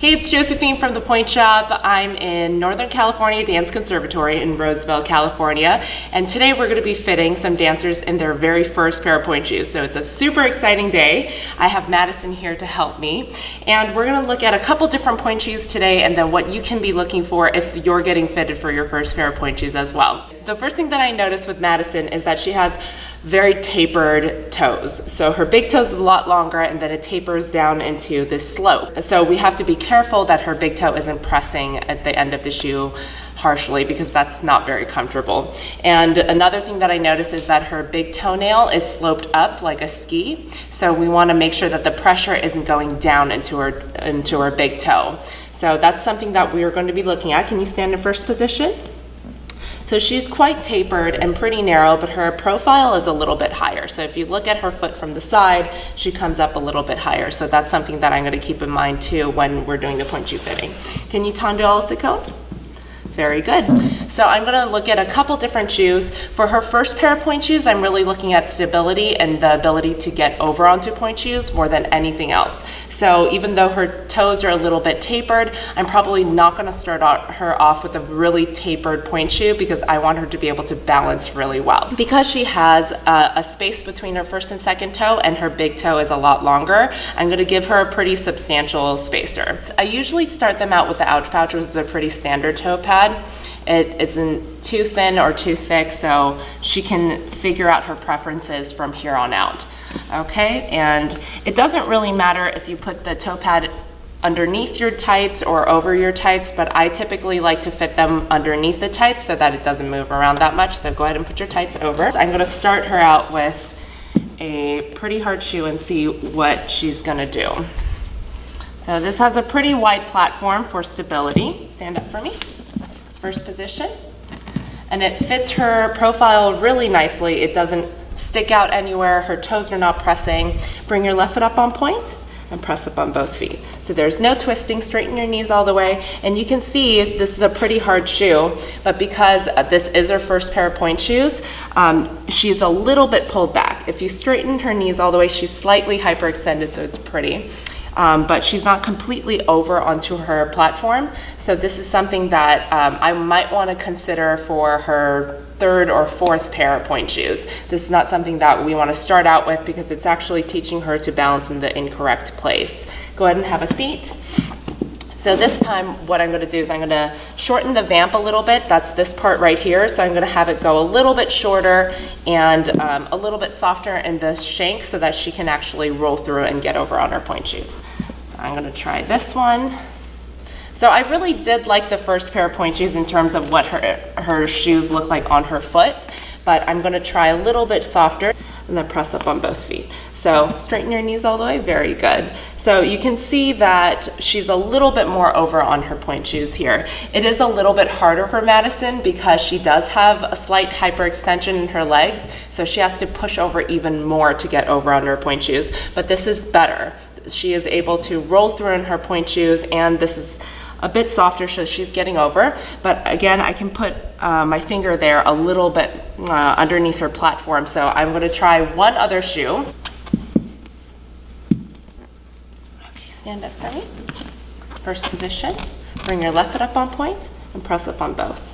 Hey, it's Josephine from the Pointe shop. I'm in Northern California Dance Conservatory in Roseville, California, and today we're going to be fitting some dancers in their very first pair of pointe shoes. So it's a super exciting day. I have Madison here to help me, and we're going to look at a couple different pointe shoes today and then what you can be looking for if you're getting fitted for your first pair of pointe shoes as well. The first thing that I noticed with Madison is that she has very tapered toes. So her big toe is a lot longer and then it tapers down into this slope. So we have to be careful that her big toe isn't pressing at the end of the shoe harshly, because that's not very comfortable. And another thing that I noticed is that her big toenail is sloped up like a ski. So we want to make sure that the pressure isn't going down into her big toe. So that's something that we are going to be looking at. Can you stand in first position? So she's quite tapered and pretty narrow, but her profile is a little bit higher. So if you look at her foot from the side, she comes up a little bit higher. So that's something that I'm going to keep in mind too when we're doing the pointe shoe fitting. Can you tendre le second? Very good. So I'm going to look at a couple different shoes. For her first pair of pointe shoes, I'm really looking at stability and the ability to get over onto pointe shoes more than anything else. So even though her toes are a little bit tapered, I'm probably not going to start her off with a really tapered pointe shoe because I want her to be able to balance really well. Because she has a space between her first and second toe and her big toe is a lot longer, I'm going to give her a pretty substantial spacer. I usually start them out with the ouch pouch, which is a pretty standard toe pad. It isn't too thin or too thick, so she can figure out her preferences from here on out. Okay, and it doesn't really matter if you put the toe pad underneath your tights or over your tights, but I typically like to fit them underneath the tights so that it doesn't move around that much. So go ahead and put your tights over. I'm going to start her out with a pretty hard shoe and see what she's going to do. So this has a pretty wide platform for stability. Stand up for me. First position, and it fits her profile really nicely. It doesn't stick out anywhere. Her toes are not pressing. Bring your left foot up on pointe and press up on both feet. So there's no twisting. Straighten your knees all the way, and you can see this is a pretty hard shoe, but because this is her first pair of pointe shoes, she's a little bit pulled back. If you straighten her knees all the way, she's slightly hyperextended, so it's pretty. But she's not completely over onto her platform. So this is something that I might want to consider for her third or fourth pair of pointe shoes. This is not something that we want to start out with because it's actually teaching her to balance in the incorrect place. Go ahead and have a seat. So this time what I'm going to do is I'm going to shorten the vamp a little bit. That's this part right here. So I'm going to have it go a little bit shorter and a little bit softer in the shank so that she can actually roll through and get over on her pointe shoes. So I'm going to try this one. So I really did like the first pair of pointe shoes in terms of what her shoes look like on her foot, but I'm going to try a little bit softer and then press up on both feet. So straighten your knees all the way, very good. So you can see that she's a little bit more over on her pointe shoes here. It is a little bit harder for Madison because she does have a slight hyperextension in her legs, so she has to push over even more to get over on her pointe shoes, but this is better. She is able to roll through in her pointe shoes, and this is a bit softer, so she's getting over. But again, I can put my finger there a little bit underneath her platform. So I'm going to try one other shoe. Okay, stand up for me. First position. Bring your left foot up on pointe and press up on both.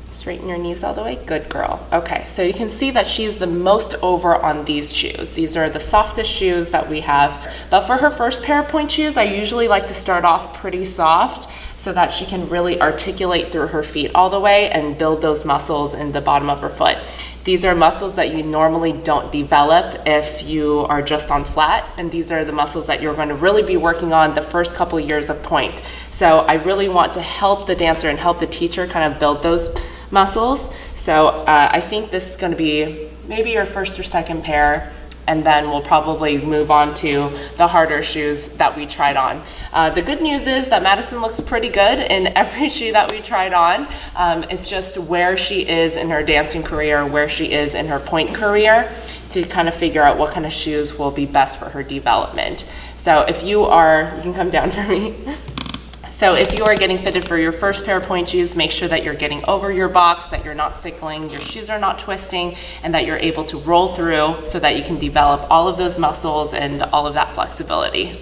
Straighten your knees all the way. Good girl. Okay, so you can see that she's the most over on these shoes. These are the softest shoes that we have. But for her first pair of pointe shoes, I usually like to start off pretty soft so that she can really articulate through her feet all the way and build those muscles in the bottom of her foot. These are muscles that you normally don't develop if you are just on flat, and these are the muscles that you're going to really be working on the first couple of years of pointe. So I really want to help the dancer and help the teacher kind of build those muscles. So I think this is going to be maybe your first or second pair, and then we'll probably move on to the harder shoes that we tried on. The good news is that Madison looks pretty good in every shoe that we tried on. It's just where she is in her dancing career, where she is in her pointe career, to kind of figure out what kind of shoes will be best for her development. So if you can come down for me. So if you are getting fitted for your first pair of pointe shoes, make sure that you're getting over your box, that you're not sickling, your shoes are not twisting, and that you're able to roll through so that you can develop all of those muscles and all of that flexibility.